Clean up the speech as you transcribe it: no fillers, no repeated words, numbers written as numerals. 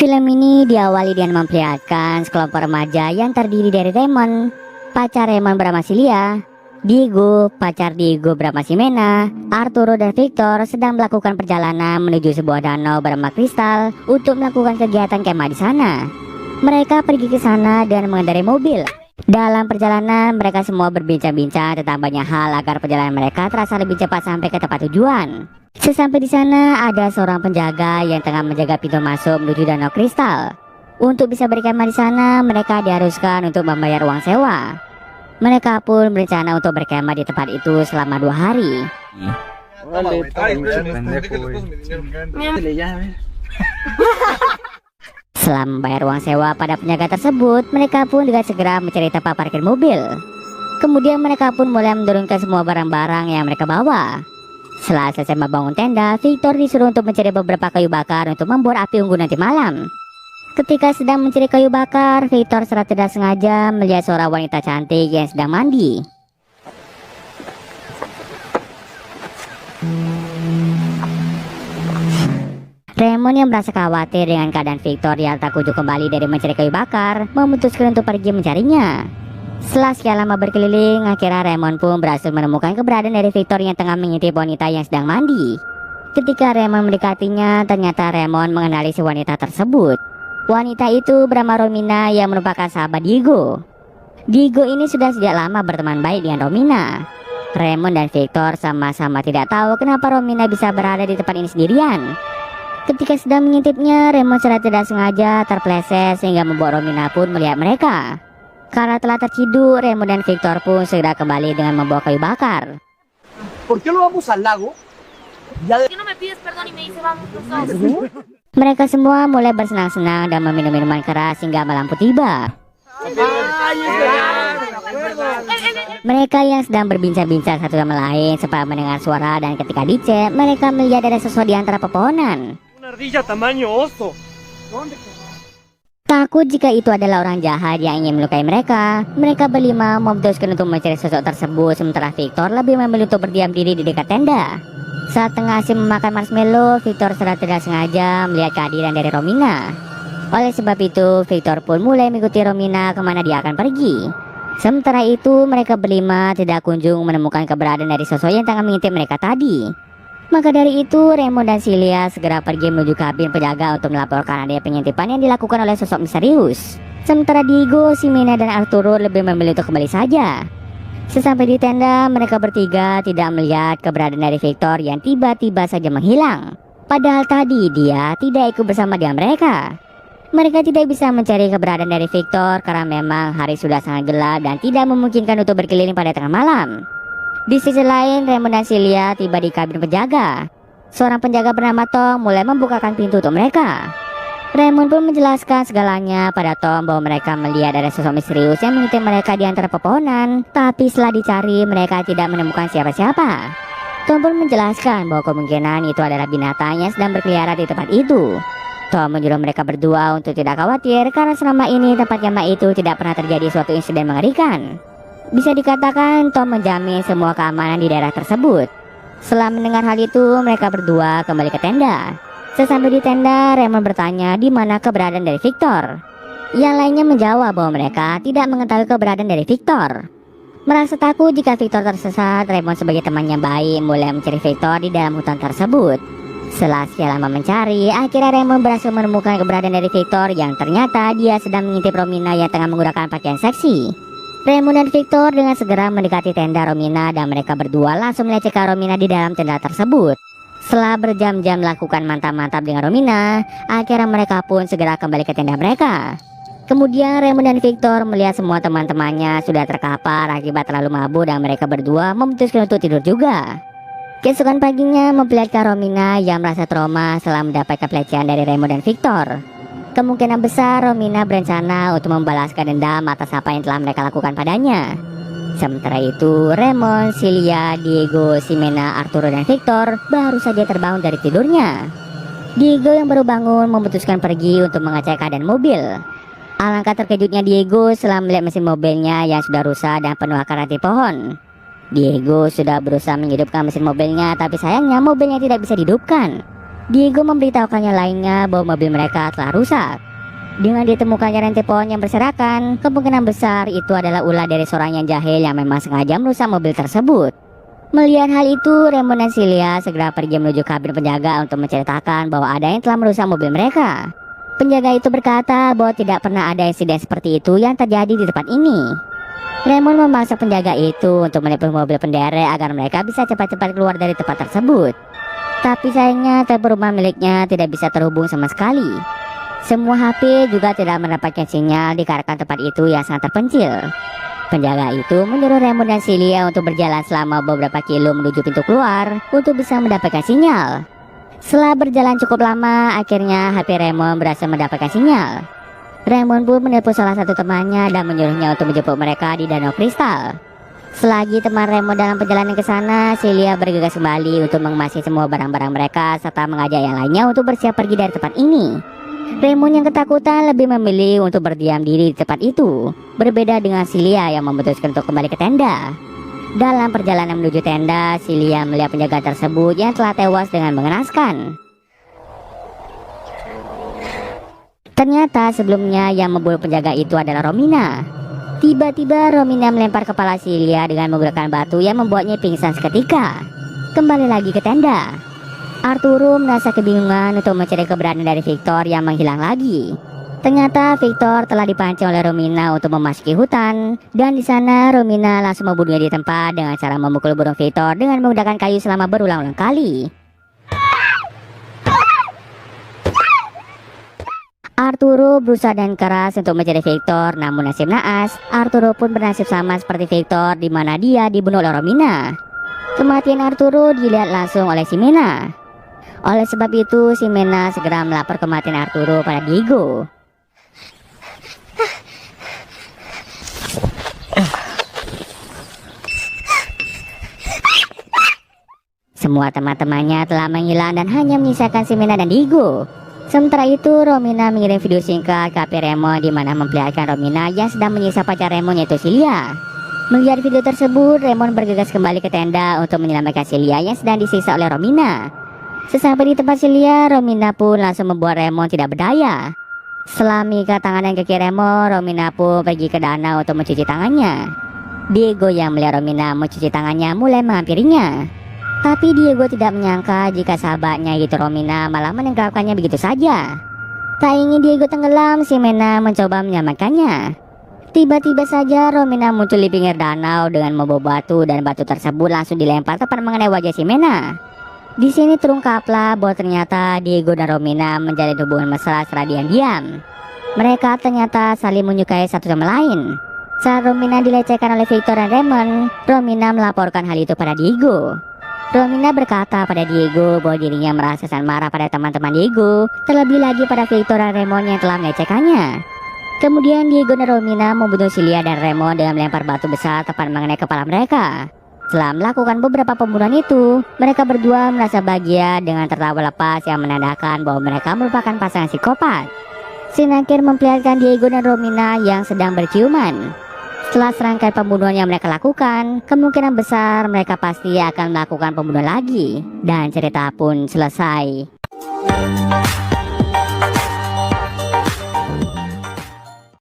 Film ini diawali dengan memperlihatkan sekelompok remaja yang terdiri dari Raymond, pacar Raymond bernama Celia, Diego, pacar Diego bernama Ximena, Arturo dan Victor sedang melakukan perjalanan menuju sebuah danau bernama Kristal untuk melakukan kegiatan kemah di sana. Mereka pergi ke sana dan mengendarai mobil. Dalam perjalanan, mereka semua berbincang-bincang tentang banyak hal agar perjalanan mereka terasa lebih cepat sampai ke tempat tujuan. Sesampai di sana, ada seorang penjaga yang tengah menjaga pintu masuk menuju Danau Kristal. Untuk bisa berkemah di sana, mereka diharuskan untuk membayar uang sewa. Mereka pun berencana untuk berkemah di tempat itu selama 2 hari. Setelah membayar uang sewa pada penjaga tersebut, mereka pun dengan segera mencari tempat parkir mobil. Kemudian mereka pun mulai menurunkan semua barang-barang yang mereka bawa. Setelah selesai membangun tenda, Victor disuruh untuk mencari beberapa kayu bakar untuk membuat api unggun nanti malam. Ketika sedang mencari kayu bakar, Victor secara tidak sengaja melihat seorang wanita cantik yang sedang mandi. Raymond yang merasa khawatir dengan keadaan Victor yang tak kunjung kembali dari mencari kayu bakar, memutuskan untuk pergi mencarinya. Setelah sekian lama berkeliling, akhirnya Raymond pun berhasil menemukan keberadaan dari Victor yang tengah mengintip wanita yang sedang mandi. Ketika Raymond mendekatinya, ternyata Raymond mengenali si wanita tersebut. Wanita itu bernama Romina yang merupakan sahabat Diego. Diego ini sudah sejak lama berteman baik dengan Romina. Raymond dan Victor sama-sama tidak tahu kenapa Romina bisa berada di tempat ini sendirian. Ketika sedang mengintipnya, Raymond secara tidak sengaja terpleset sehingga membuat Romina pun melihat mereka. Karena telah tertidur, Raymond dan Victor pun segera kembali dengan membawa kayu bakar. ¿Por qué lo vamos al lago? ¿Por qué no me pides perdón y me dices vamos los dos? Mereka semua mulai bersenang-senang dan meminum minuman keras hingga malam pun tiba. Mereka yang sedang berbincang-bincang satu sama lain sempat mendengar suara, dan ketika dicek, mereka melihat ada sesuatu di antara pepohonan. Ardilla tamaño oso. Takut jika itu adalah orang jahat yang ingin melukai mereka, mereka berlima memutuskan untuk mencari sosok tersebut, sementara Victor lebih memilih untuk berdiam diri di dekat tenda. Saat tengah asik memakan marshmallow, Victor secara tidak sengaja melihat kehadiran dari Romina. Oleh sebab itu, Victor pun mulai mengikuti Romina kemana dia akan pergi. Sementara itu, mereka berlima tidak kunjung menemukan keberadaan dari sosok yang tengah mengintip mereka tadi. Maka dari itu, Raymond dan Celia segera pergi menuju kabin penjaga untuk melaporkan adanya pengintipan yang dilakukan oleh sosok misterius. Sementara Diego, Ximena, dan Arturo lebih memilih untuk kembali saja. Sesampai di tenda, mereka bertiga tidak melihat keberadaan dari Victor yang tiba-tiba saja menghilang. Padahal tadi dia tidak ikut bersama dengan mereka. Mereka tidak bisa mencari keberadaan dari Victor karena memang hari sudah sangat gelap dan tidak memungkinkan untuk berkeliling pada tengah malam. Di sisi lain, Raymond dan Celia tiba di kabin penjaga. Seorang penjaga bernama Tom mulai membukakan pintu untuk mereka. Raymond pun menjelaskan segalanya pada Tom bahwa mereka melihat ada sosok misterius yang mengintip mereka di antara pepohonan. Tapi setelah dicari, mereka tidak menemukan siapa-siapa. Tom pun menjelaskan bahwa kemungkinan itu adalah binatang yang sedang berkeliaran di tempat itu. Tom menyuruh mereka berdua untuk tidak khawatir karena selama ini tempat kemah itu tidak pernah terjadi suatu insiden mengerikan. Bisa dikatakan Tom menjamin semua keamanan di daerah tersebut. Setelah mendengar hal itu, mereka berdua kembali ke tenda. Sesampai di tenda, Raymond bertanya di mana keberadaan dari Victor. Yang lainnya menjawab bahwa mereka tidak mengetahui keberadaan dari Victor. Merasa takut jika Victor tersesat, Raymond sebagai temannya baik mulai mencari Victor di dalam hutan tersebut. Setelah sekian lama mencari, akhirnya Raymond berhasil menemukan keberadaan dari Victor yang ternyata dia sedang mengintip Romina yang tengah menggunakan pakaian seksi. Raymond dan Victor dengan segera mendekati tenda Romina dan mereka berdua langsung melecehkan Romina di dalam tenda tersebut. Setelah berjam-jam melakukan mantap-mantap dengan Romina, akhirnya mereka pun segera kembali ke tenda mereka. Kemudian Raymond dan Victor melihat semua teman-temannya sudah terkapar akibat terlalu mabuk dan mereka berdua memutuskan untuk tidur juga. Keesokan paginya memperlihatkan Romina yang merasa trauma setelah mendapatkan pelecehan dari Raymond dan Victor. Kemungkinan besar Romina berencana untuk membalaskan dendam atas apa yang telah mereka lakukan padanya. Sementara itu, Raymond, Celia, Diego, Ximena, Arturo, dan Victor baru saja terbangun dari tidurnya. Diego yang baru bangun memutuskan pergi untuk mengecek keadaan mobil. Alangkah terkejutnya Diego setelah melihat mesin mobilnya yang sudah rusak dan penuh akar ranting pohon. Diego sudah berusaha menghidupkan mesin mobilnya, tapi sayangnya mobilnya tidak bisa dihidupkan. Diego memberitahukannya lainnya bahwa mobil mereka telah rusak. Dengan ditemukannya rantai pohon yang berserakan, kemungkinan besar itu adalah ulah dari seorang yang jahil yang memang sengaja merusak mobil tersebut. Melihat hal itu, Raymond dan Celia segera pergi menuju kabin penjaga untuk menceritakan bahwa ada yang telah merusak mobil mereka. Penjaga itu berkata bahwa tidak pernah ada insiden seperti itu yang terjadi di tempat ini. Raymond memaksa penjaga itu untuk menipu mobil penderek agar mereka bisa cepat-cepat keluar dari tempat tersebut. Tapi sayangnya telepon rumah miliknya tidak bisa terhubung sama sekali. Semua HP juga tidak mendapatkan sinyal dikarenakan tempat itu yang sangat terpencil. Penjaga itu menyuruh Raymond dan Celia untuk berjalan selama beberapa kilo menuju pintu keluar untuk bisa mendapatkan sinyal. Setelah berjalan cukup lama, akhirnya HP Raymond berhasil mendapatkan sinyal. Raymond pun menelpon salah satu temannya dan menyuruhnya untuk menjemput mereka di Danau Kristal. Selagi teman Raymond dalam perjalanan ke sana, Celia bergegas kembali untuk mengemasi semua barang-barang mereka serta mengajak yang lainnya untuk bersiap pergi dari tempat ini. Raymond yang ketakutan lebih memilih untuk berdiam diri di tempat itu, berbeda dengan Celia yang memutuskan untuk kembali ke tenda. Dalam perjalanan menuju tenda, Celia melihat penjaga tersebut yang telah tewas dengan mengenaskan. Ternyata sebelumnya yang membunuh penjaga itu adalah Romina. Tiba-tiba Romina melempar kepala Celia dengan menggunakan batu yang membuatnya pingsan seketika. Kembali lagi ke tenda. Arturo merasa kebingungan untuk mencari keberadaan dari Victor yang menghilang lagi. Ternyata Victor telah dipancing oleh Romina untuk memasuki hutan, dan di sana Romina langsung membunuhnya di tempat dengan cara memukul burung Victor dengan menggunakan kayu selama berulang-ulang kali. Arturo berusaha dan keras untuk mencari Victor, namun nasib naas, Arturo pun bernasib sama seperti Victor di mana dia dibunuh oleh Romina. Kematian Arturo dilihat langsung oleh Ximena. Oleh sebab itu, Ximena segera melapor kematian Arturo pada Diego. Semua teman-temannya telah menghilang dan hanya menyisakan Ximena dan Diego. Sementara itu, Romina mengirim video singkat ke HP Raymond di mana memperlihatkan Romina yang sedang menyiksa pacar Raymond yaitu Celia. Melihat video tersebut, Raymond bergegas kembali ke tenda untuk menyelamatkan Celia yang sedang disiksa oleh Romina. Sesampai di tempat Celia, Romina pun langsung membuat Raymond tidak berdaya. Setelah mengikat tangan dan kaki Raymond, Romina pun pergi ke danau untuk mencuci tangannya. Diego yang melihat Romina mencuci tangannya mulai menghampirinya. Tapi Diego tidak menyangka jika sahabatnya yaitu Romina malah menenggelamkannya begitu saja. Tak ingin Diego tenggelam, Ximena mencoba menyelamatkannya. Tiba-tiba saja Romina muncul di pinggir danau dengan membawa batu, dan batu tersebut langsung dilempar tepat mengenai wajah Ximena. Di sini terungkaplah bahwa ternyata Diego dan Romina menjalin hubungan mesra secara diam-diam. Mereka ternyata saling menyukai satu sama lain. Saat Romina dilecehkan oleh Victor dan Raymond, Romina melaporkan hal itu pada Diego. Romina berkata pada Diego bahwa dirinya merasa sangat marah pada teman-teman Diego, terlebih lagi pada Victor dan Raymond yang telah melecehkannya. Kemudian Diego dan Romina membunuh Celia dan Raymond dengan melempar batu besar tepat mengenai kepala mereka. Setelah melakukan beberapa pembunuhan itu, mereka berdua merasa bahagia dengan tertawa lepas yang menandakan bahwa mereka merupakan pasangan psikopat. Scene akhir memperlihatkan Diego dan Romina yang sedang berciuman. Setelah serangkaian pembunuhan yang mereka lakukan, kemungkinan besar mereka pasti akan melakukan pembunuhan lagi. Dan cerita pun selesai.